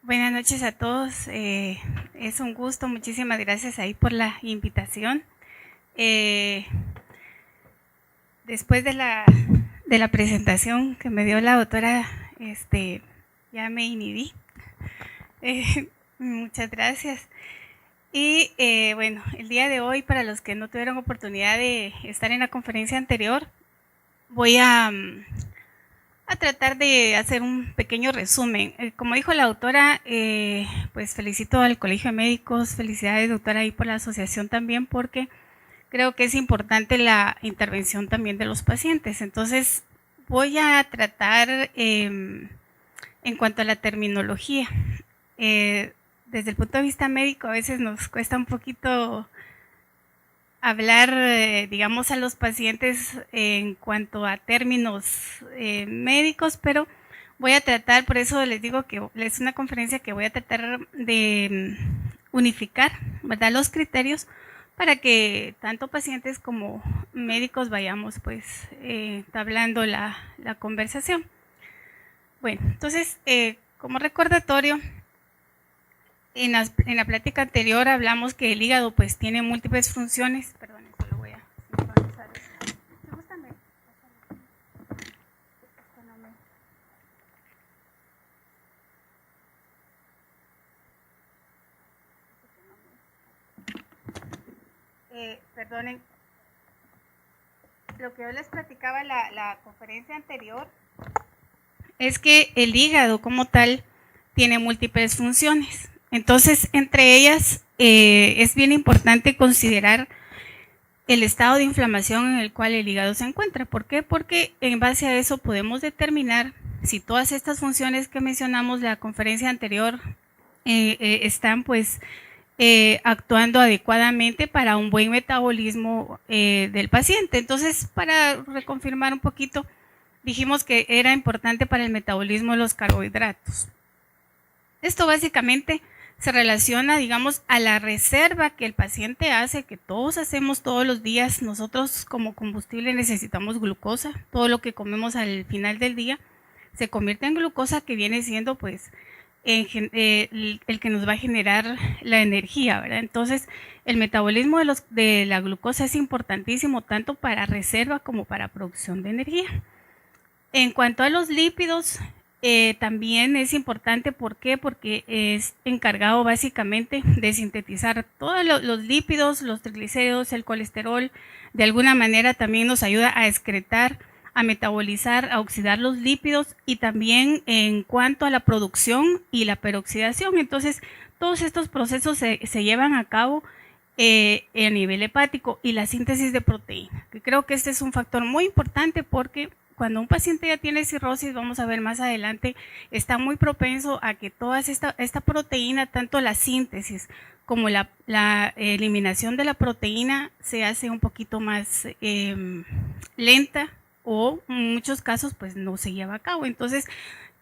Buenas noches a todos. Es un gusto. Muchísimas gracias ahí por la invitación. Después de la presentación que me dio la doctora, ya me inhibí. Muchas gracias. Y bueno, el día de hoy, para los que no tuvieron oportunidad de estar en la conferencia anterior, voy a tratar de hacer un pequeño resumen. Como dijo la doctora, pues felicito al Colegio de Médicos, felicidades doctora y por la asociación también, porque creo que es importante la intervención también de los pacientes. Entonces voy a tratar en cuanto a la terminología. Desde el punto de vista médico a veces nos cuesta un poquito hablar, digamos, a los pacientes en cuanto a términos médicos, pero voy a tratar, por eso les digo que es una conferencia que voy a tratar de unificar, ¿verdad?, los criterios para que tanto pacientes como médicos vayamos pues entablando la conversación. Bueno, entonces, como recordatorio, en la plática anterior hablamos que el hígado pues tiene múltiples funciones. Perdón, eso lo voy a sincronizar. ¿Me gusta? Perdonen, lo que yo les platicaba la conferencia anterior es que el hígado como tal tiene múltiples funciones. Entonces, entre ellas es bien importante considerar el estado de inflamación en el cual el hígado se encuentra. ¿Por qué? Porque en base a eso podemos determinar si todas estas funciones que mencionamos de la conferencia anterior están pues actuando adecuadamente para un buen metabolismo del paciente. Entonces, para reconfirmar un poquito, dijimos que era importante para el metabolismo los carbohidratos. Esto básicamente se relaciona, digamos, a la reserva que el paciente hace, que todos hacemos todos los días. Nosotros como combustible necesitamos glucosa. Todo lo que comemos al final del día se convierte en glucosa, que viene siendo pues el que nos va a generar la energía, ¿verdad? Entonces, el metabolismo de la glucosa es importantísimo tanto para reserva como para producción de energía. En cuanto a los lípidos, también es importante. ¿Por qué? Porque es encargado básicamente de sintetizar todos los lípidos, los triglicéridos, el colesterol. De alguna manera también nos ayuda a excretar, a metabolizar, a oxidar los lípidos, y también en cuanto a la producción y la peroxidación. Entonces, todos estos procesos se llevan a cabo a nivel hepático, y la síntesis de proteína, que creo que este es un factor muy importante, porque cuando un paciente ya tiene cirrosis, vamos a ver más adelante, está muy propenso a que toda esta proteína, tanto la síntesis como la eliminación de la proteína, se hace un poquito más lenta, o en muchos casos pues no se lleva a cabo. Entonces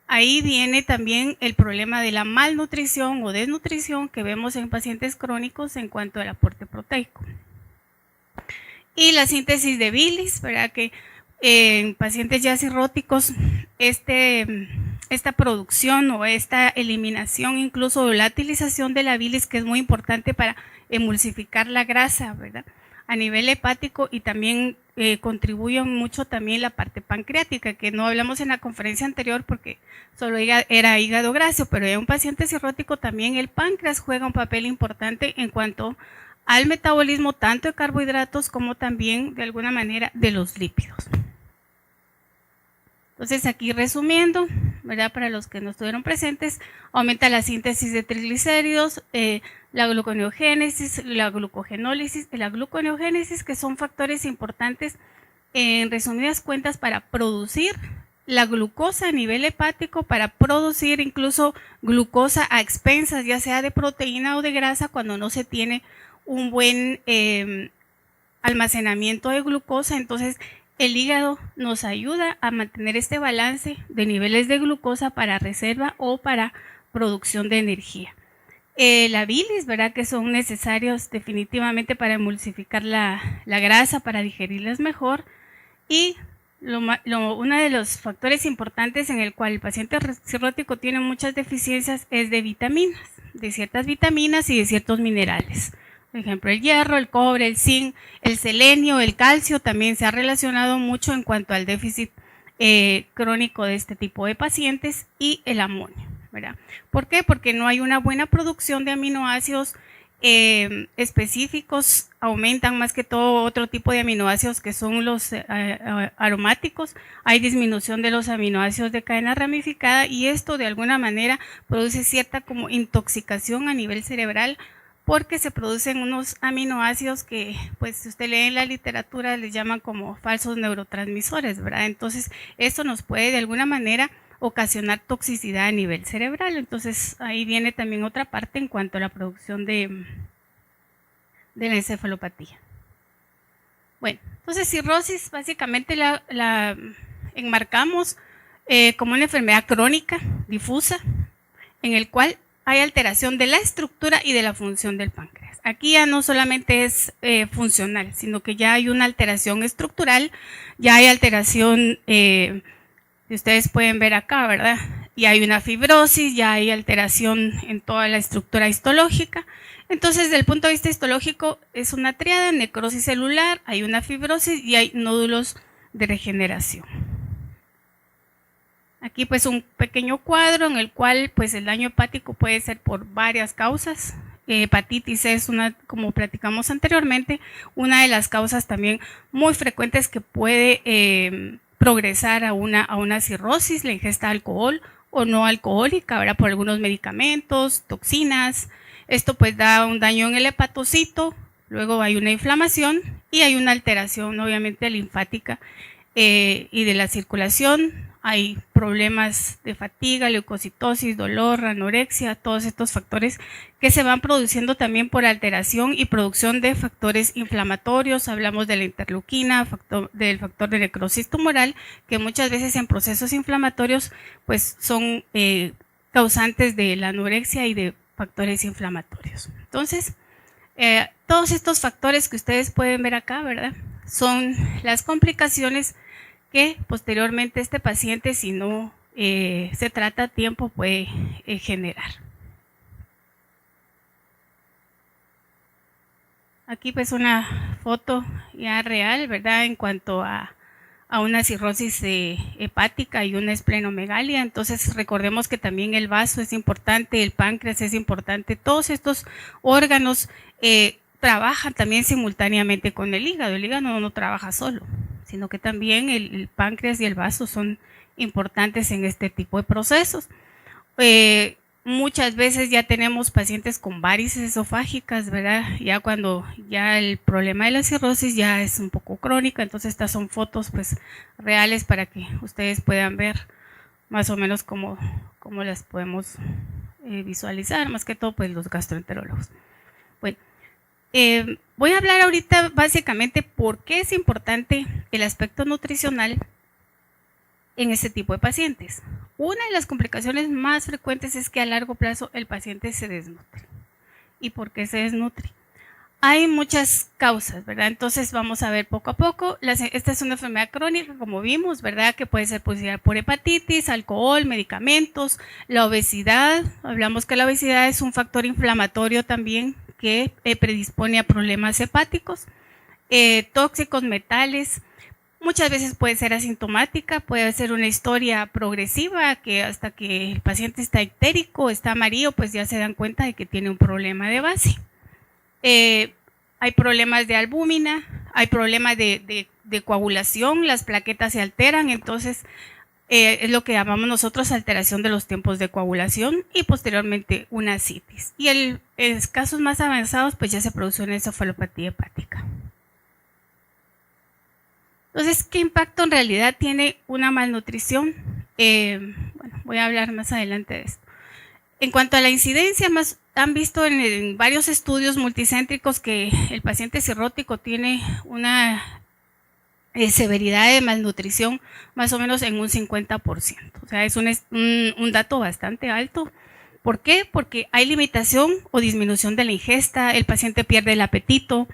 ahí viene también el problema de la malnutrición o desnutrición que vemos en pacientes crónicos en cuanto al aporte proteico. Y la síntesis de bilis, ¿verdad? Que en pacientes ya cirróticos, esta producción o esta eliminación, incluso la utilización de la bilis, que es muy importante para emulsificar la grasa, ¿verdad?, a nivel hepático, y también contribuye mucho también la parte pancreática, que no hablamos en la conferencia anterior porque solo era hígado graso, pero en un paciente cirrótico también el páncreas juega un papel importante en cuanto al metabolismo tanto de carbohidratos como también de alguna manera de los lípidos. Entonces aquí resumiendo, ¿verdad?, para los que no estuvieron presentes, aumenta la síntesis de triglicéridos, la gluconeogénesis, la glucogenólisis y la gluconeogénesis, que son factores importantes en resumidas cuentas para producir la glucosa a nivel hepático, para producir incluso glucosa a expensas, ya sea de proteína o de grasa, cuando no se tiene un buen almacenamiento de glucosa. Entonces el hígado nos ayuda a mantener este balance de niveles de glucosa para reserva o para producción de energía. La bilis, ¿verdad?, que son necesarios definitivamente para emulsificar la grasa, para digerirlas mejor, y Uno de los factores importantes en el cual el paciente cirrótico tiene muchas deficiencias es de vitaminas, de ciertas vitaminas y de ciertos minerales. Por ejemplo, el hierro, el cobre, el zinc, el selenio, el calcio también se ha relacionado mucho en cuanto al déficit crónico de este tipo de pacientes, y el amonio, ¿verdad? ¿Por qué? Porque no hay una buena producción de aminoácidos específicos, aumentan más que todo otro tipo de aminoácidos que son los aromáticos. Hay disminución de los aminoácidos de cadena ramificada y esto de alguna manera produce cierta como intoxicación a nivel cerebral, porque se producen unos aminoácidos que, pues, si usted lee en la literatura, les llaman como falsos neurotransmisores, ¿verdad? Entonces, esto nos puede de alguna manera ocasionar toxicidad a nivel cerebral. Entonces, ahí viene también otra parte en cuanto a la producción de la encefalopatía. Bueno, entonces cirrosis básicamente la enmarcamos como una enfermedad crónica, difusa, en el cual hay alteración de la estructura y de la función del páncreas. Aquí ya no solamente es funcional, sino que ya hay una alteración estructural, ya hay alteración, ustedes pueden ver acá, ¿verdad? Y hay una fibrosis, ya hay alteración en toda la estructura histológica. Entonces, desde el punto de vista histológico, es una tríada: necrosis celular, hay una fibrosis y hay nódulos de regeneración. Aquí pues un pequeño cuadro en el cual pues el daño hepático puede ser por varias causas. Hepatitis C es una, como platicamos anteriormente, una de las causas también muy frecuentes que puede progresar a una cirrosis, la ingesta de alcohol o no alcohólica, ¿verdad? Por algunos medicamentos, toxinas. Esto pues da un daño en el hepatocito, luego hay una inflamación y hay una alteración obviamente linfática y de la circulación. Hay problemas de fatiga, leucocitosis, dolor, anorexia, todos estos factores que se van produciendo también por alteración y producción de factores inflamatorios. Hablamos de la interleuquina, del factor de necrosis tumoral, que muchas veces en procesos inflamatorios pues son causantes de la anorexia y de factores inflamatorios. Entonces, todos estos factores que ustedes pueden ver acá, ¿verdad?, son las complicaciones que posteriormente este paciente, si no se trata a tiempo, puede generar. Aquí pues una foto ya real, ¿verdad?, en cuanto a una cirrosis hepática y una esplenomegalia. Entonces recordemos que también el vaso es importante, el páncreas es importante, todos estos órganos trabajan también simultáneamente con el hígado no trabaja solo, sino que también el páncreas y el vaso son importantes en este tipo de procesos. Muchas veces ya tenemos pacientes con varices esofágicas, ¿verdad? Ya cuando ya el problema de la cirrosis ya es un poco crónica. Entonces estas son fotos pues reales para que ustedes puedan ver más o menos cómo las podemos visualizar, más que todo pues los gastroenterólogos. Bueno, voy a hablar ahorita básicamente por qué es importante el aspecto nutricional en este tipo de pacientes. Una de las complicaciones más frecuentes es que a largo plazo el paciente se desnutre. ¿Y por qué se desnutre? Hay muchas causas, ¿verdad? Entonces vamos a ver poco a poco. Esta es una enfermedad crónica, como vimos, ¿verdad?, que puede ser producida por hepatitis, alcohol, medicamentos, la obesidad. Hablamos que la obesidad es un factor inflamatorio también que predispone a problemas hepáticos, tóxicos, metales. Muchas veces puede ser asintomática, puede ser una historia progresiva que hasta que el paciente está ictérico, está amarillo, pues ya se dan cuenta de que tiene un problema de base. Hay problemas de albúmina, hay problemas de coagulación, las plaquetas se alteran, entonces es lo que llamamos nosotros alteración de los tiempos de coagulación y posteriormente una ascitis. Y en casos más avanzados pues ya se produce una encefalopatía hepática. Entonces, ¿qué impacto en realidad tiene una malnutrición? Bueno, voy a hablar más adelante de esto. En cuanto a la incidencia, han visto en varios estudios multicéntricos que el paciente cirrótico tiene una severidad de malnutrición más o menos en un 50%. O sea, es un dato bastante alto. ¿Por qué? Porque hay limitación o disminución de la ingesta, el paciente pierde el apetito,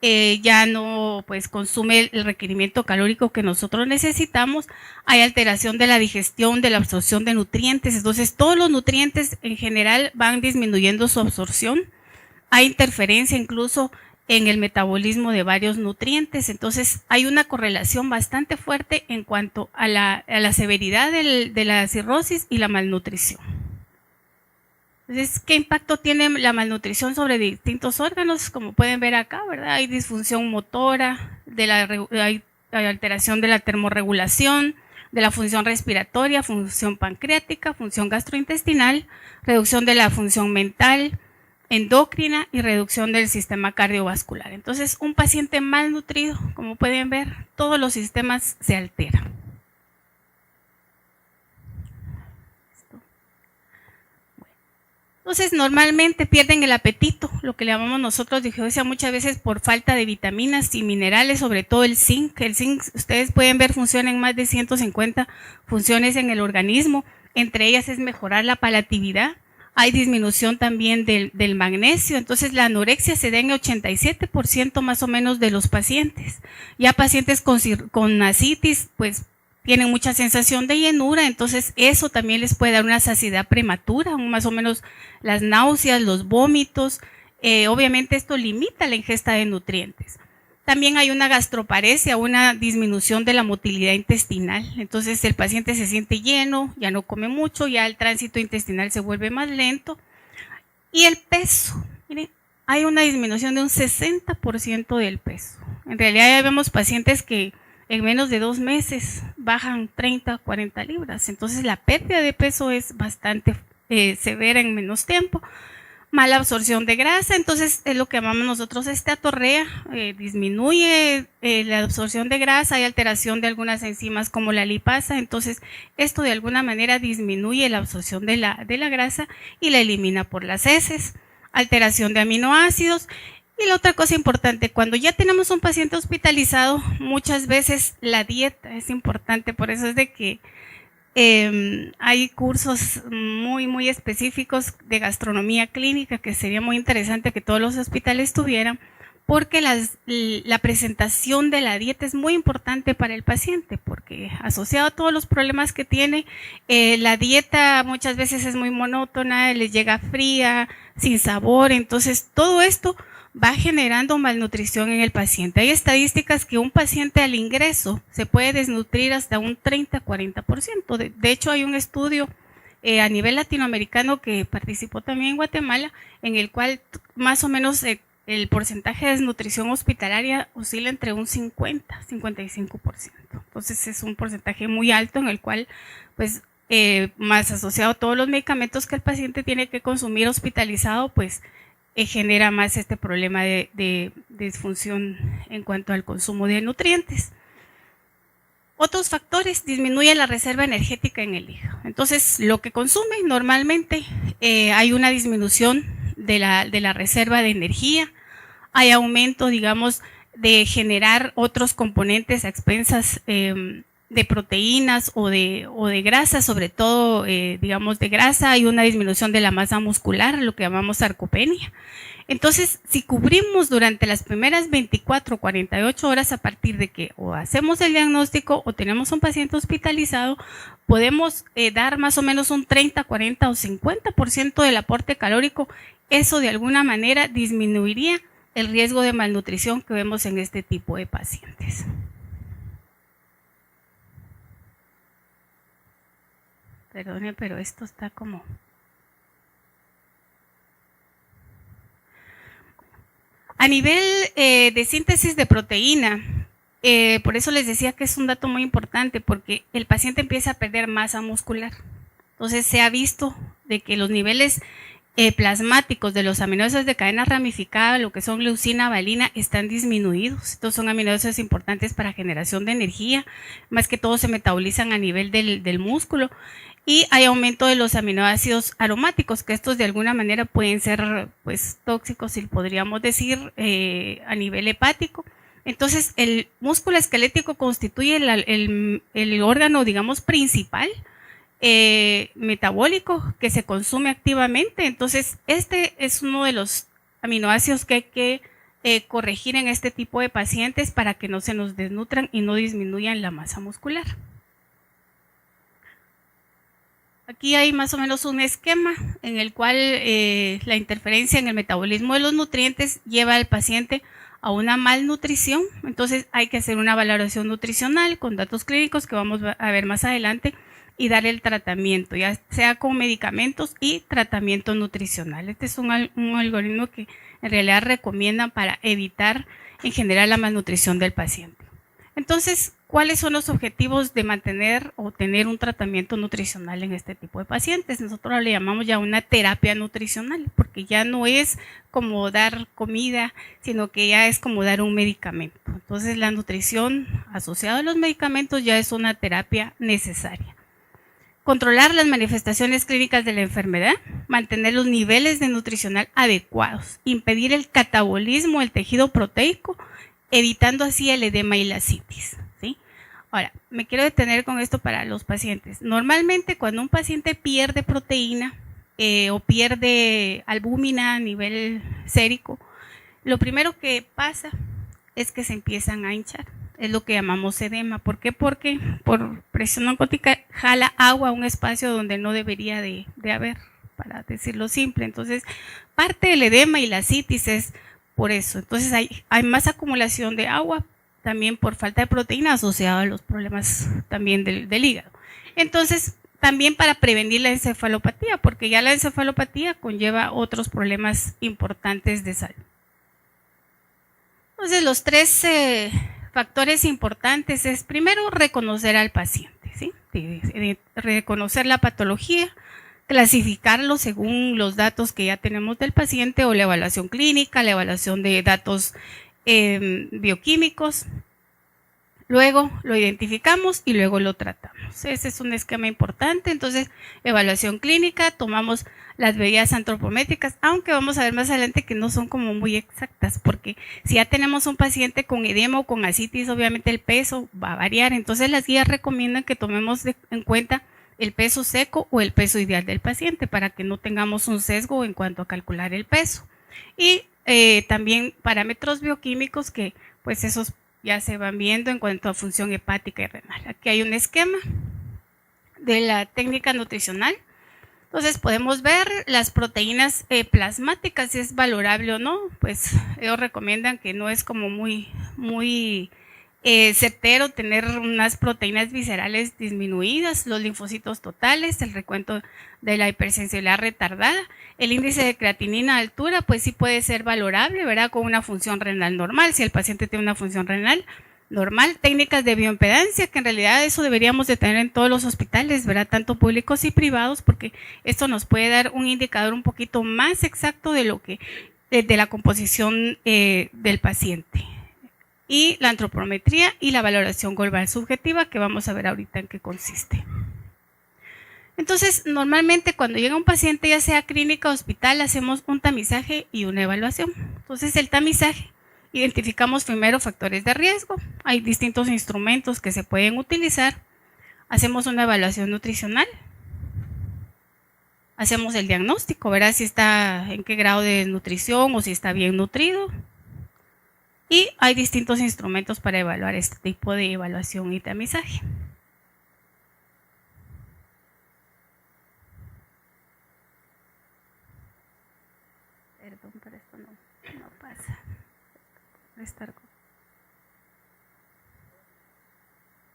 ya no pues consume el requerimiento calórico que nosotros necesitamos, hay alteración de la digestión, de la absorción de nutrientes, entonces todos los nutrientes en general van disminuyendo su absorción, hay interferencia incluso en el metabolismo de varios nutrientes, entonces hay una correlación bastante fuerte en cuanto a la severidad de la cirrosis y la malnutrición. Entonces, ¿qué impacto tiene la malnutrición sobre distintos órganos? Como pueden ver acá, ¿verdad? Hay disfunción motora, hay alteración de la termorregulación, de la función respiratoria, función pancreática, función gastrointestinal, reducción de la función mental, endocrina y reducción del sistema cardiovascular. Entonces, un paciente malnutrido, como pueden ver, todos los sistemas se alteran. Entonces, normalmente pierden el apetito, lo que le llamamos nosotros digeusia, muchas veces por falta de vitaminas y minerales, sobre todo el zinc. El zinc, ustedes pueden ver, funciona en más de 150 funciones en el organismo. Entre ellas es mejorar la palatividad. Hay disminución también del magnesio. Entonces, la anorexia se da en 87% más o menos de los pacientes. Ya pacientes con ascitis, pues, tienen mucha sensación de llenura, entonces eso también les puede dar una saciedad prematura, más o menos las náuseas, los vómitos. Obviamente esto limita la ingesta de nutrientes. También hay una gastroparesia, una disminución de la motilidad intestinal. Entonces el paciente se siente lleno, ya no come mucho, ya el tránsito intestinal se vuelve más lento. Y el peso, miren, hay una disminución de un 60% del peso. En realidad ya vemos pacientes que en menos de 2 meses bajan 30, 40 libras. Entonces la pérdida de peso es bastante severa en menos tiempo. Mala absorción de grasa, entonces es lo que llamamos nosotros esteatorrea, disminuye la absorción de grasa, hay alteración de algunas enzimas como la lipasa, entonces esto de alguna manera disminuye la absorción de la grasa y la elimina por las heces. Alteración de aminoácidos. Y la otra cosa importante, cuando ya tenemos un paciente hospitalizado, muchas veces la dieta es importante, por eso es de que hay cursos muy específicos de gastronomía clínica que sería muy interesante que todos los hospitales tuvieran, porque la presentación de la dieta es muy importante para el paciente, porque asociado a todos los problemas que tiene, la dieta muchas veces es muy monótona, les llega fría, sin sabor, entonces todo esto va generando malnutrición en el paciente. Hay estadísticas que un paciente al ingreso se puede desnutrir hasta un 30-40%. De hecho, hay un estudio a nivel latinoamericano que participó también en Guatemala, en el cual más o menos el porcentaje de desnutrición hospitalaria oscila entre un 50-55%. Entonces es un porcentaje muy alto en el cual, pues, más asociado a todos los medicamentos que el paciente tiene que consumir hospitalizado, pues, genera más este problema de disfunción en cuanto al consumo de nutrientes. Otros factores, disminuye la reserva energética en el hígado. Entonces, lo que consume normalmente, hay una disminución de la reserva de energía, hay aumento, digamos, de generar otros componentes a expensas de proteínas o de grasa, sobre todo, digamos, de grasa. Hay una disminución de la masa muscular, lo que llamamos sarcopenia. Entonces, si cubrimos durante las primeras 24 o 48 horas a partir de que o hacemos el diagnóstico o tenemos un paciente hospitalizado, podemos dar más o menos un 30, 40 o 50% del aporte calórico. Eso de alguna manera disminuiría el riesgo de malnutrición que vemos en este tipo de pacientes. Perdone, pero esto está como... A nivel de síntesis de proteína, por eso les decía que es un dato muy importante, porque el paciente empieza a perder masa muscular. Entonces se ha visto de que los niveles plasmáticos de los aminoácidos de cadena ramificada, lo que son leucina, valina, están disminuidos. Estos son aminoácidos importantes para generación de energía, más que todo se metabolizan a nivel del músculo. Y hay aumento de los aminoácidos aromáticos, que estos de alguna manera pueden ser, pues, tóxicos, si podríamos decir, a nivel hepático. Entonces, el músculo esquelético constituye el órgano, digamos, principal metabólico que se consume activamente. Entonces, este es uno de los aminoácidos que hay que corregir en este tipo de pacientes para que no se nos desnutran y no disminuyan la masa muscular. Aquí hay más o menos un esquema en el cual la interferencia en el metabolismo de los nutrientes lleva al paciente a una malnutrición. Entonces hay que hacer una valoración nutricional con datos clínicos que vamos a ver más adelante y dar el tratamiento, ya sea con medicamentos y tratamiento nutricional. Este es un algoritmo que en realidad recomiendan para evitar en general la malnutrición del paciente. Entonces, ¿cuáles son los objetivos de mantener o tener un tratamiento nutricional en este tipo de pacientes? Nosotros le llamamos ya una terapia nutricional, porque ya no es como dar comida, sino que ya es como dar un medicamento. Entonces, la nutrición asociada a los medicamentos ya es una terapia necesaria. Controlar las manifestaciones clínicas de la enfermedad, mantener los niveles de nutricional adecuados, impedir el catabolismo del tejido proteico, evitando así el edema y la citis, ¿sí? Ahora, me quiero detener con esto para los pacientes. Normalmente cuando un paciente pierde proteína o pierde albúmina a nivel sérico, lo primero que pasa es que se empiezan a hinchar. Es lo que llamamos edema. ¿Por qué? Porque por presión oncótica jala agua a un espacio donde no debería de haber, para decirlo simple. Entonces, parte del edema y la citis es por eso. Entonces, hay más acumulación de agua, también por falta de proteína asociada a los problemas también del hígado. Entonces, también para prevenir la encefalopatía, porque ya la encefalopatía conlleva otros problemas importantes de salud. Entonces, los tres factores importantes es primero reconocer al paciente, ¿sí? Reconocer la patología, clasificarlo según los datos que ya tenemos del paciente o la evaluación clínica, la evaluación de datos bioquímicos. Luego lo identificamos y luego lo tratamos. Ese es un esquema importante. Entonces, evaluación clínica, tomamos las medidas antropométricas, aunque vamos a ver más adelante que no son como muy exactas, porque si ya tenemos un paciente con edema o con ascitis, obviamente el peso va a variar. Entonces, las guías recomiendan que tomemos en cuenta el peso seco o el peso ideal del paciente para que no tengamos un sesgo en cuanto a calcular el peso. Y también parámetros bioquímicos que pues esos ya se van viendo en cuanto a función hepática y renal. Aquí hay un esquema de la técnica nutricional. Entonces podemos ver las proteínas plasmáticas, si es valorable o no. Pues ellos recomiendan que no es como muy certero tener unas proteínas viscerales disminuidas, los linfocitos totales, el recuento de la hipersensibilidad retardada, el índice de creatinina a altura, pues sí puede ser valorable, ¿verdad? Con una función renal normal, si el paciente tiene una función renal normal, técnicas de bioimpedancia, que en realidad eso deberíamos de tener en todos los hospitales, ¿verdad? Tanto públicos y privados, porque esto nos puede dar un indicador un poquito más exacto de lo que, de la composición del paciente. Y la antropometría y la valoración global subjetiva, que vamos a ver ahorita en qué consiste. Entonces, normalmente cuando llega un paciente, ya sea clínica o hospital, hacemos un tamizaje y una evaluación. Entonces, el tamizaje, identificamos primero factores de riesgo, hay distintos instrumentos que se pueden utilizar, hacemos una evaluación nutricional, hacemos el diagnóstico, verá si está en qué grado de desnutrición o si está bien nutrido. Y hay distintos instrumentos para evaluar este tipo de evaluación y tamizaje. Perdón, pero esto no pasa.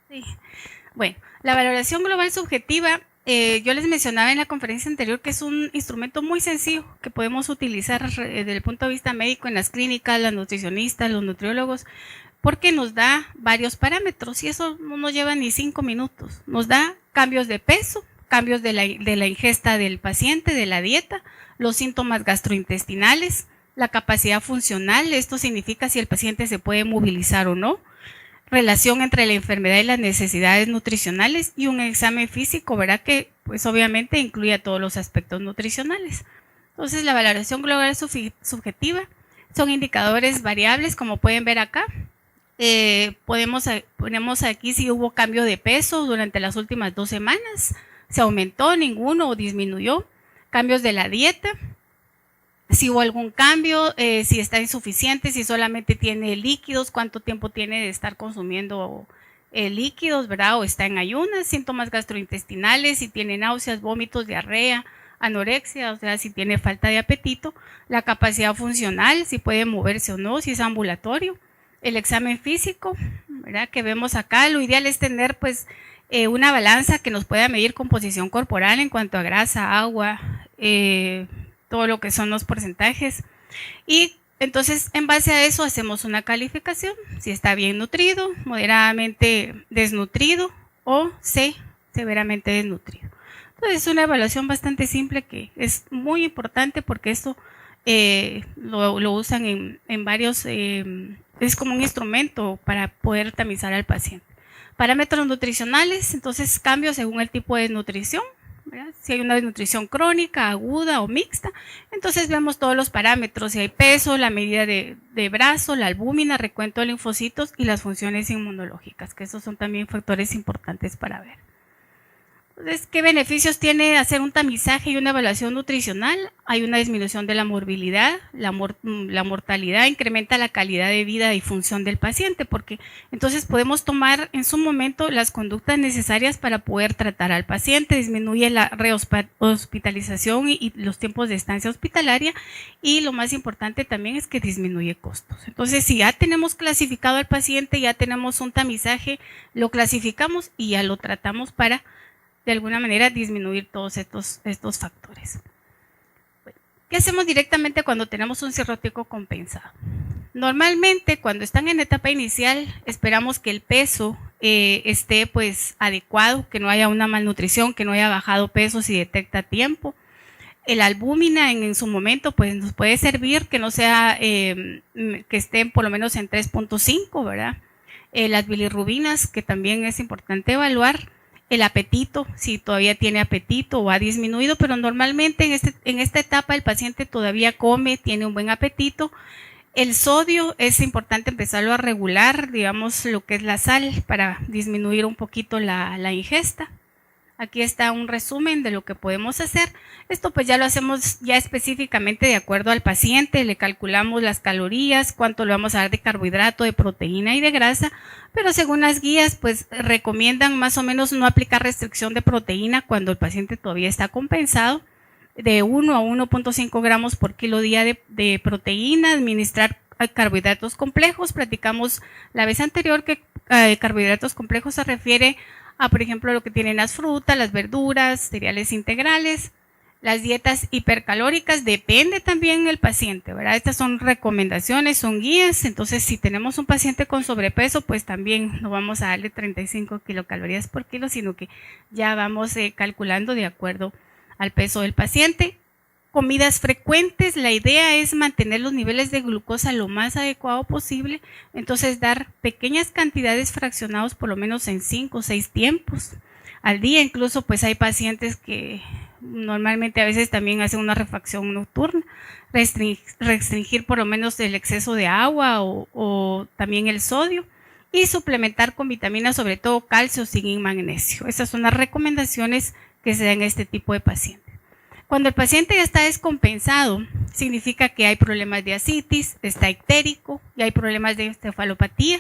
Sí. Bueno, la valoración global subjetiva, yo les mencionaba en la conferencia anterior que es un instrumento muy sencillo que podemos utilizar desde el punto de vista médico en las clínicas, las nutricionistas, los nutriólogos, porque nos da varios parámetros y eso no nos lleva ni 5 minutos. Nos da cambios de peso, cambios de la ingesta del paciente, de la dieta, los síntomas gastrointestinales, la capacidad funcional, esto significa si el paciente se puede movilizar o no, relación entre la enfermedad y las necesidades nutricionales y un examen físico, ¿verdad? Que pues obviamente incluye a todos los aspectos nutricionales. Entonces la valoración global subjetiva son indicadores variables, como pueden ver acá. Ponemos aquí si hubo cambio de peso durante las últimas 2 semanas, se aumentó, ninguno o disminuyó, cambios de la dieta, si hubo algún cambio, si está insuficiente, si solamente tiene líquidos, cuánto tiempo tiene de estar consumiendo líquidos, ¿verdad? O está en ayunas, síntomas gastrointestinales, si tiene náuseas, vómitos, diarrea, anorexia, o sea, si tiene falta de apetito, la capacidad funcional, si puede moverse o no, si es ambulatorio, el examen físico, ¿verdad? Que vemos acá, lo ideal es tener pues una balanza que nos pueda medir composición corporal en cuanto a grasa, agua, todo lo que son los porcentajes. Y entonces, en base a eso, hacemos una calificación, si está bien nutrido, moderadamente desnutrido o C, severamente desnutrido. Entonces, es una evaluación bastante simple que es muy importante porque esto lo usan en varios, es como un instrumento para poder tamizar al paciente. Parámetros nutricionales, entonces cambios según el tipo de desnutrición, ¿verdad? Si hay una desnutrición crónica, aguda o mixta, entonces vemos todos los parámetros, si hay peso, la medida de brazo, la albúmina, recuento de linfocitos y las funciones inmunológicas, que esos son también factores importantes para ver. Entonces, ¿qué beneficios tiene hacer un tamizaje y una evaluación nutricional? Hay una disminución de la morbilidad, la mortalidad, incrementa la calidad de vida y función del paciente, porque entonces podemos tomar en su momento las conductas necesarias para poder tratar al paciente, disminuye la rehospitalización y los tiempos de estancia hospitalaria, y lo más importante también es que disminuye costos. Entonces, si ya tenemos clasificado al paciente, ya tenemos un tamizaje, lo clasificamos y ya lo tratamos para de alguna manera disminuir todos estos factores. ¿Qué hacemos directamente cuando tenemos un cirrótico compensado? Normalmente cuando están en etapa inicial esperamos que el peso esté pues adecuado, que no haya una malnutrición, que no haya bajado peso si detecta a tiempo. El albúmina en su momento pues nos puede servir que no sea, que estén por lo menos en 3.5, ¿verdad? Las bilirrubinas, que también es importante evaluar. El apetito, si todavía tiene apetito o ha disminuido, pero normalmente en esta etapa el paciente todavía come, tiene un buen apetito. El sodio es importante empezarlo a regular, digamos lo que es la sal, para disminuir un poquito la ingesta. Aquí está un resumen de lo que podemos hacer. Esto pues ya lo hacemos ya específicamente de acuerdo al paciente, le calculamos las calorías, cuánto le vamos a dar de carbohidrato, de proteína y de grasa, pero según las guías pues recomiendan más o menos no aplicar restricción de proteína cuando el paciente todavía está compensado, de 1 a 1.5 gramos por kilo día de proteína, administrar carbohidratos complejos. Platicamos la vez anterior que carbohidratos complejos se refiere a, por ejemplo, lo que tienen las frutas, las verduras, cereales integrales. Las dietas hipercalóricas depende también del paciente, ¿verdad? Estas son recomendaciones, son guías. Entonces, si tenemos un paciente con sobrepeso, pues también no vamos a darle 35 kilocalorías por kilo, sino que ya vamos calculando de acuerdo al peso del paciente. Comidas frecuentes, la idea es mantener los niveles de glucosa lo más adecuado posible, entonces dar pequeñas cantidades fraccionados por lo menos en 5 o 6 tiempos al día. Incluso pues hay pacientes que normalmente a veces también hacen una refacción nocturna, restringir por lo menos el exceso de agua o también el sodio, y suplementar con vitaminas, sobre todo calcio, zinc y magnesio. Esas son las recomendaciones que se dan en este tipo de pacientes. Cuando el paciente ya está descompensado, significa que hay problemas de ascitis, está ictérico, y hay problemas de encefalopatía,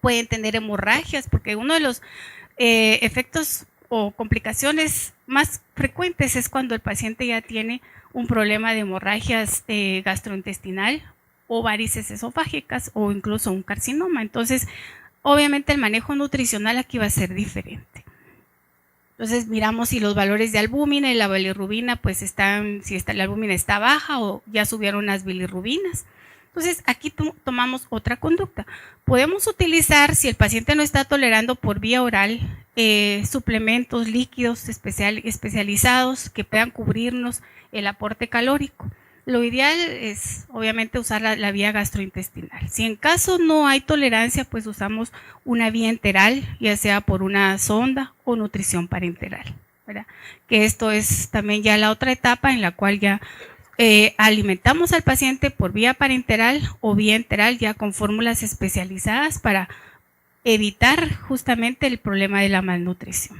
pueden tener hemorragias, porque uno de los efectos o complicaciones más frecuentes es cuando el paciente ya tiene un problema de hemorragias gastrointestinal o varices esofágicas o incluso un carcinoma. Entonces, obviamente el manejo nutricional aquí va a ser diferente. Entonces miramos si los valores de albúmina y la bilirrubina pues están, si la albúmina está baja o ya subieron las bilirrubinas. Entonces aquí tomamos otra conducta. Podemos utilizar, si el paciente no está tolerando por vía oral, suplementos líquidos especializados que puedan cubrirnos el aporte calórico. Lo ideal es obviamente usar la vía gastrointestinal. Si en caso no hay tolerancia, pues usamos una vía enteral, ya sea por una sonda o nutrición parenteral, ¿verdad? Que esto es también ya la otra etapa en la cual ya alimentamos al paciente por vía parenteral o vía enteral, ya con fórmulas especializadas para evitar justamente el problema de la malnutrición.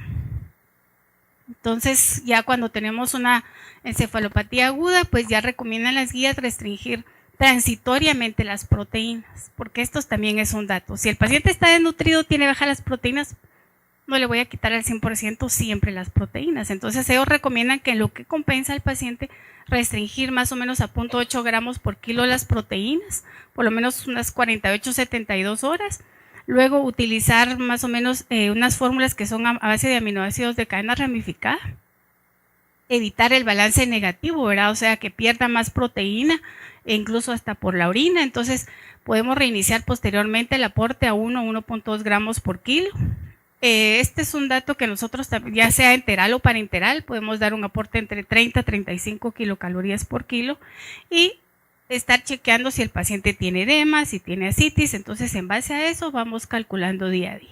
Entonces, ya cuando tenemos una encefalopatía aguda, pues ya recomiendan las guías restringir transitoriamente las proteínas, porque esto también es un dato. Si el paciente está desnutrido, tiene bajas las proteínas, no le voy a quitar al 100% siempre las proteínas. Entonces, ellos recomiendan que en lo que compensa al paciente restringir más o menos a 0.8 gramos por kilo las proteínas, por lo menos unas 48-72 horas. Luego utilizar más o menos unas fórmulas que son a base de aminoácidos de cadena ramificada. Evitar el balance negativo, ¿verdad? O sea, que pierda más proteína, e incluso hasta por la orina. Entonces, podemos reiniciar posteriormente el aporte a 1.2 gramos por kilo. Este es un dato que nosotros, ya sea enteral o parenteral, podemos dar un aporte entre 30 a 35 kilocalorías por kilo y estar chequeando si el paciente tiene edema, si tiene ascitis. Entonces, en base a eso, vamos calculando día a día.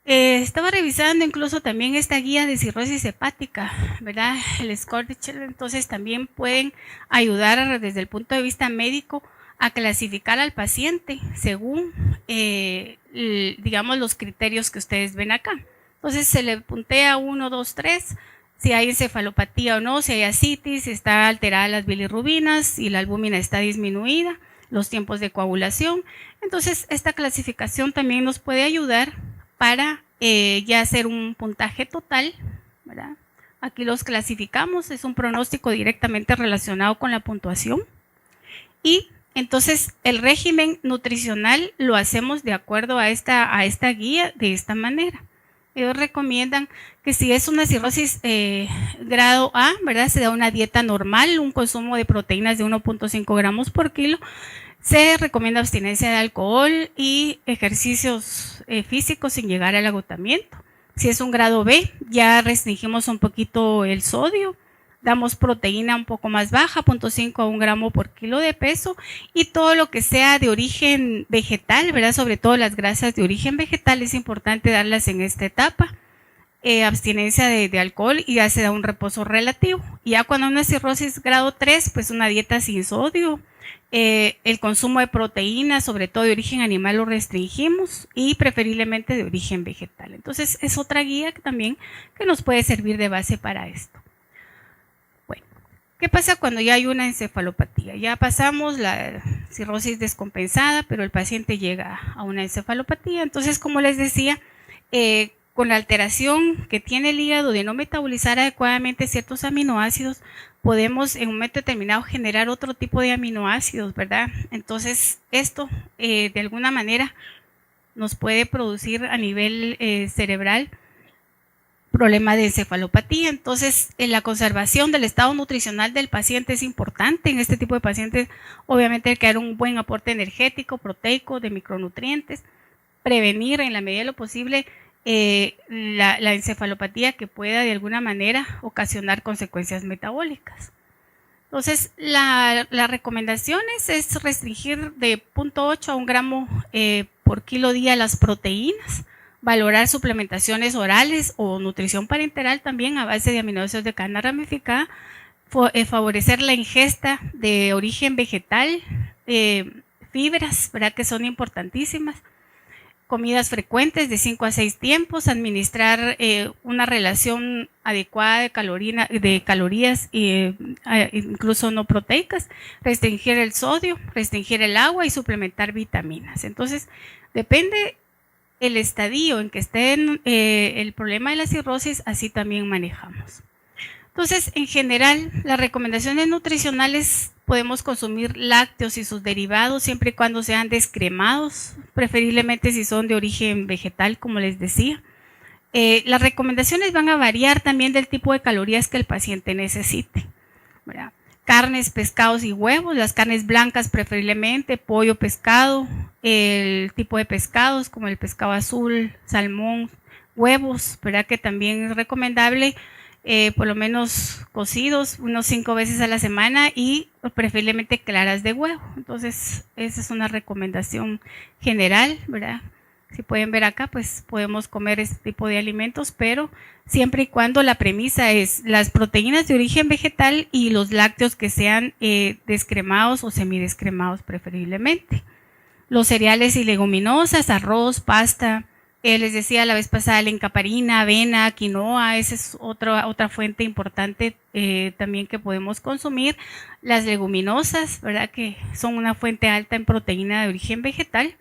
Estaba revisando incluso también esta guía de cirrosis hepática, ¿verdad? El score de Schiller. Entonces, también pueden ayudar desde el punto de vista médico a clasificar al paciente según, digamos, los criterios que ustedes ven acá. Entonces, se le puntea 1, 2, 3, si hay encefalopatía o no, si hay ascitis, si está alterada las bilirrubinas, si la albúmina está disminuida, los tiempos de coagulación. Entonces, esta clasificación también nos puede ayudar para ya hacer un puntaje total, ¿verdad? Aquí los clasificamos, es un pronóstico directamente relacionado con la puntuación. Y entonces el régimen nutricional lo hacemos de acuerdo a esta guía de esta manera. Ellos recomiendan que si es una cirrosis grado A, ¿verdad? Se da una dieta normal, un consumo de proteínas de 1.5 gramos por kilo. Se recomienda abstinencia de alcohol y ejercicios físicos sin llegar al agotamiento. Si es un grado B, ya restringimos un poquito el sodio. Damos proteína un poco más baja, 0.5 a 1 gramo por kilo de peso, y todo lo que sea de origen vegetal, ¿verdad? Sobre todo las grasas de origen vegetal, es importante darlas en esta etapa. Abstinencia de alcohol y ya se da un reposo relativo. Y ya cuando una cirrosis grado 3, pues una dieta sin sodio. El consumo de proteínas, sobre todo de origen animal, lo restringimos y preferiblemente de origen vegetal. Entonces, es otra guía también que nos puede servir de base para esto. ¿Qué pasa cuando ya hay una encefalopatía? Ya pasamos la cirrosis descompensada, pero el paciente llega a una encefalopatía. Entonces, como les decía, con la alteración que tiene el hígado de no metabolizar adecuadamente ciertos aminoácidos, podemos en un momento determinado generar otro tipo de aminoácidos, ¿verdad? Entonces, esto de alguna manera nos puede producir a nivel cerebral problema de encefalopatía. Entonces, la conservación del estado nutricional del paciente es importante. En este tipo de pacientes, obviamente, hay que dar un buen aporte energético, proteico, de micronutrientes, prevenir en la medida de lo posible la encefalopatía que pueda de alguna manera ocasionar consecuencias metabólicas. Entonces, la recomendación es restringir de 0.8 a 1 gramo por kilo día las proteínas, valorar suplementaciones orales o nutrición parenteral también a base de aminoácidos de cadena ramificada, favorecer la ingesta de origen vegetal, fibras, ¿verdad? Que son importantísimas, comidas frecuentes de 5 a 6 tiempos, administrar una relación adecuada de calorías incluso no proteicas, restringir el sodio, restringir el agua y suplementar vitaminas. Entonces, depende el estadio en que esté el problema de la cirrosis, así también manejamos. Entonces, en general, las recomendaciones nutricionales: podemos consumir lácteos y sus derivados siempre y cuando sean descremados, preferiblemente si son de origen vegetal, como les decía. Las recomendaciones van a variar también del tipo de calorías que el paciente necesite, ¿verdad? Carnes, pescados y huevos, las carnes blancas preferiblemente, pollo, pescado, el tipo de pescados como el pescado azul, salmón, huevos, ¿verdad? Que también es recomendable por lo menos cocidos unos 5 veces a la semana y preferiblemente claras de huevo. Entonces, esa es una recomendación general, ¿verdad? Si pueden ver acá, pues podemos comer este tipo de alimentos, pero siempre y cuando la premisa es las proteínas de origen vegetal y los lácteos que sean descremados o semidescremados preferiblemente. Los cereales y leguminosas, arroz, pasta, Les decía la vez pasada la encaparina, avena, quinoa, esa es otra fuente importante también que podemos consumir. Las leguminosas, ¿verdad? Que son una fuente alta en proteína de origen vegetal.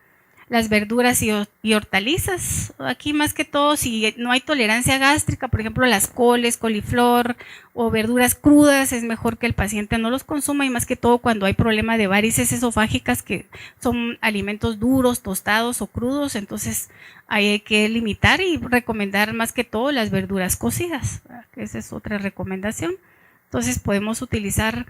Las verduras y hortalizas, aquí más que todo, si no hay tolerancia gástrica, por ejemplo las coles, coliflor o verduras crudas, es mejor que el paciente no los consuma, y más que todo cuando hay problema de varices esofágicas, que son alimentos duros, tostados o crudos, entonces ahí hay que limitar y recomendar más que todo las verduras cocidas, ¿verdad? Esa es otra recomendación. Entonces podemos utilizar.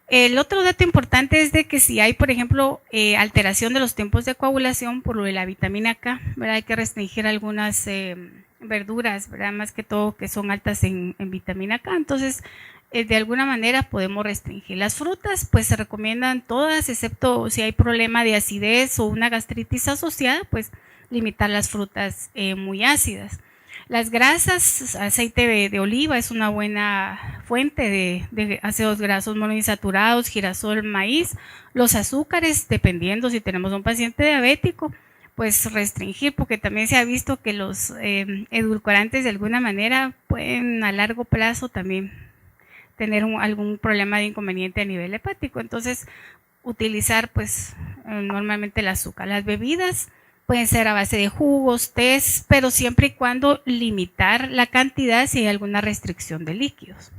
El otro dato importante es de que si hay, por ejemplo, alteración de los tiempos de coagulación por lo de la vitamina K, ¿verdad? Hay que restringir algunas verduras, ¿verdad? Más que todo que son altas en vitamina K. Entonces, de alguna manera podemos restringir. Las frutas, pues se recomiendan todas, excepto si hay problema de acidez o una gastritis asociada, pues limitar las frutas muy ácidas. Las grasas, aceite de oliva es una buena fuente de ácidos grasos monoinsaturados, girasol, maíz. Los azúcares, dependiendo si tenemos un paciente diabético, pues restringir, porque también se ha visto que los edulcorantes de alguna manera pueden a largo plazo también tener algún problema de inconveniente a nivel hepático. Entonces, utilizar pues normalmente el azúcar. Las bebidas pueden ser a base de jugos, tés, pero siempre y cuando limitar la cantidad si hay alguna restricción de líquidos.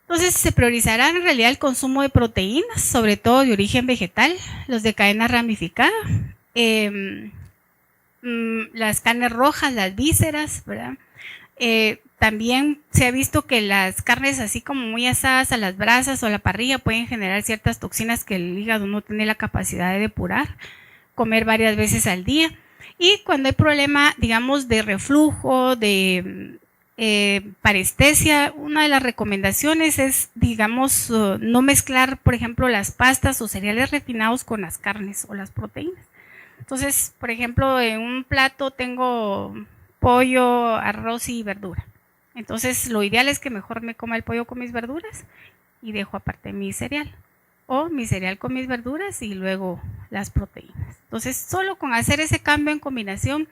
Entonces se priorizará en realidad el consumo de proteínas, sobre todo de origen vegetal, los de cadena ramificada, las carnes rojas, las vísceras, ¿verdad? También se ha visto que las carnes así como muy asadas a las brasas o a la parrilla pueden generar ciertas toxinas que el hígado no tiene la capacidad de depurar. Comer varias veces al día. Y cuando hay problema, digamos, de reflujo, de parestesia, una de las recomendaciones es, digamos, no mezclar, por ejemplo, las pastas o cereales refinados con las carnes o las proteínas. Entonces, por ejemplo, en un plato tengo pollo, arroz y verdura. Entonces, lo ideal es que mejor me coma el pollo con mis verduras y dejo aparte mi cereal. O mi cereal con mis verduras y luego las proteínas. Entonces, solo con hacer ese cambio en combinación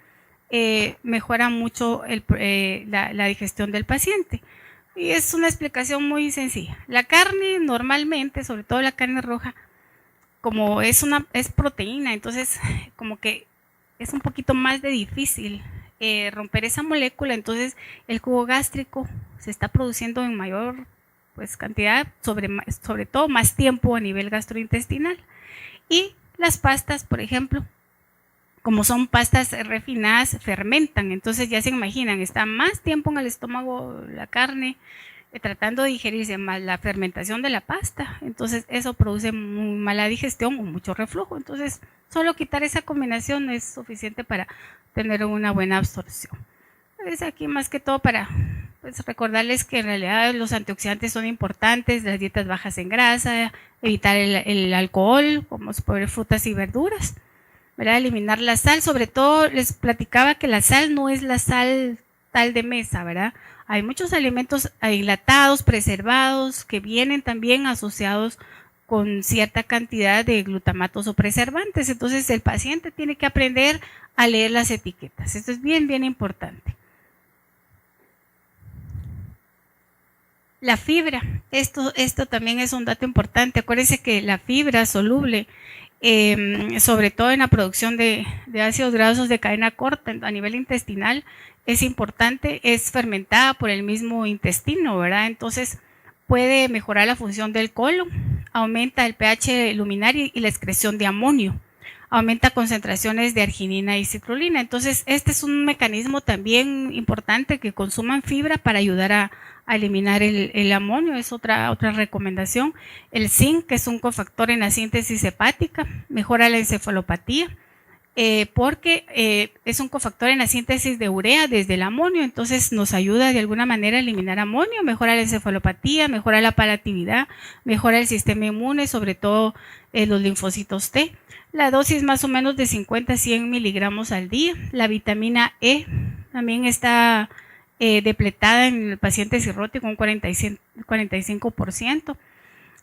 mejora mucho la digestión del paciente. Y es una explicación muy sencilla. La carne normalmente, sobre todo la carne roja, como es proteína, entonces como que es un poquito más de difícil romper esa molécula, entonces el jugo gástrico se está produciendo en mayor pues cantidad, sobre todo más tiempo a nivel gastrointestinal. Y las pastas, por ejemplo, como son pastas refinadas, fermentan, entonces ya se imaginan, está más tiempo en el estómago la carne tratando de digerirse, más la fermentación de la pasta, entonces eso produce muy mala digestión o mucho reflujo. Entonces solo quitar esa combinación es suficiente para tener una buena absorción. Es aquí más que todo para pues recordarles que en realidad los antioxidantes son importantes, las dietas bajas en grasa, evitar el alcohol, como poner frutas y verduras, ¿verdad? Eliminar la sal, sobre todo les platicaba que la sal no es la sal tal de mesa, ¿verdad? Hay muchos alimentos enlatados, preservados, que vienen también asociados con cierta cantidad de glutamatos o preservantes, entonces el paciente tiene que aprender a leer las etiquetas, esto es bien, bien importante. La fibra, esto también es un dato importante. Acuérdense que la fibra soluble, sobre todo en la producción de ácidos grasos de cadena corta a nivel intestinal, es importante, es fermentada por el mismo intestino, ¿verdad? Entonces puede mejorar la función del colon, aumenta el pH luminal y la excreción de amonio, aumenta concentraciones de arginina y citrulina. Entonces este es un mecanismo también importante, que consuman fibra para ayudar a eliminar el amonio, es otra recomendación. El zinc, que es un cofactor en la síntesis hepática, mejora la encefalopatía, porque es un cofactor en la síntesis de urea desde el amonio, entonces nos ayuda de alguna manera a eliminar amonio, mejora la encefalopatía, mejora la palatividad, mejora el sistema inmune, sobre todo los linfocitos T. La dosis más o menos de 50 a 100 miligramos al día. La vitamina E también está depletada en el paciente cirrótico, un 45%.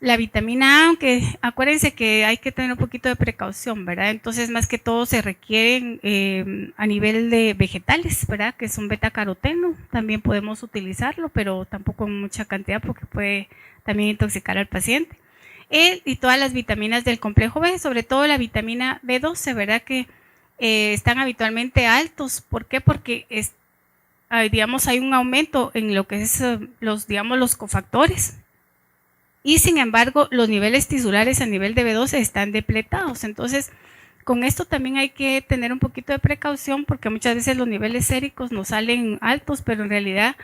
La vitamina A, aunque acuérdense que hay que tener un poquito de precaución, ¿verdad? Entonces, más que todo se requieren a nivel de vegetales, ¿verdad? Que es un betacaroteno, también podemos utilizarlo, pero tampoco en mucha cantidad porque puede también intoxicar al paciente. Y todas las vitaminas del complejo B, sobre todo la vitamina B12, ¿verdad? Que están habitualmente altos. ¿Por qué? Porque digamos, hay un aumento en lo que es los cofactores. Y sin embargo, los niveles tisulares a nivel de B12 están depletados. Entonces, con esto también hay que tener un poquito de precaución porque muchas veces los niveles séricos nos salen altos, pero en realidad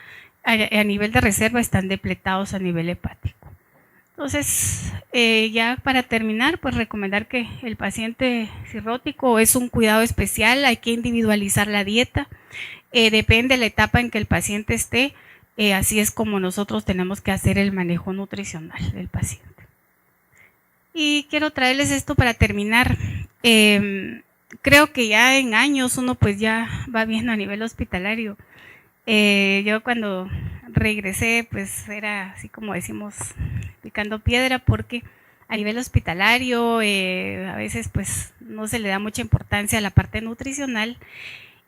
a nivel de reserva están depletados a nivel hepático. Entonces, ya para terminar, pues recomendar que el paciente cirrótico es un cuidado especial, hay que individualizar la dieta, depende de la etapa en que el paciente esté, así es como nosotros tenemos que hacer el manejo nutricional del paciente. Y quiero traerles esto para terminar. Creo que ya en años uno pues ya va viendo a nivel hospitalario. Yo cuando regresé pues era así como decimos picando piedra porque a nivel hospitalario a veces pues no se le da mucha importancia a la parte nutricional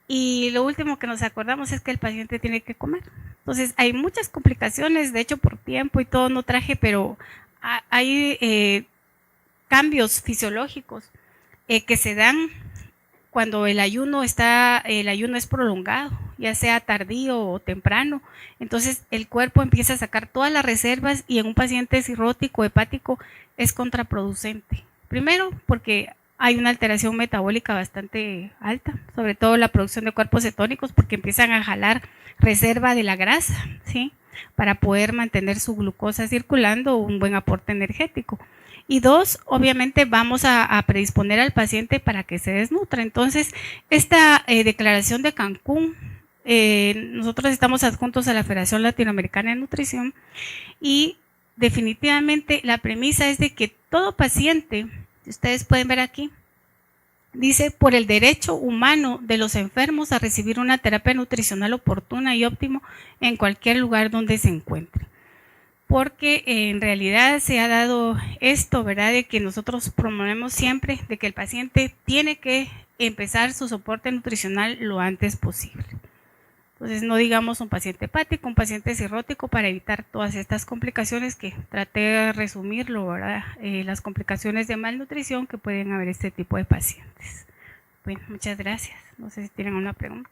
y lo último que nos acordamos es que el paciente tiene que comer. Entonces hay muchas complicaciones, de hecho por tiempo y todo no traje, pero hay cambios fisiológicos que se dan cuando el ayuno es prolongado, ya sea tardío o temprano. Entonces el cuerpo empieza a sacar todas las reservas y en un paciente cirrótico hepático es contraproducente. Primero porque hay una alteración metabólica bastante alta, sobre todo la producción de cuerpos cetónicos, porque empiezan a jalar reserva de la grasa, ¿sí? Para poder mantener su glucosa circulando, un buen aporte energético. Y dos, obviamente vamos a predisponer al paciente para que se desnutra. Entonces, esta declaración de Cancún, nosotros estamos adjuntos a la Federación Latinoamericana de Nutrición y definitivamente la premisa es de que todo paciente, ustedes pueden ver aquí, dice por el derecho humano de los enfermos a recibir una terapia nutricional oportuna y óptimo en cualquier lugar donde se encuentre. Porque en realidad se ha dado esto, ¿verdad? De que nosotros promovemos siempre de que el paciente tiene que empezar su soporte nutricional lo antes posible. Entonces no digamos un paciente hepático, un paciente cirrótico para evitar todas estas complicaciones que traté de resumirlo, ¿verdad? Las complicaciones de malnutrición que pueden haber este tipo de pacientes. Bueno, muchas gracias. No sé si tienen una pregunta.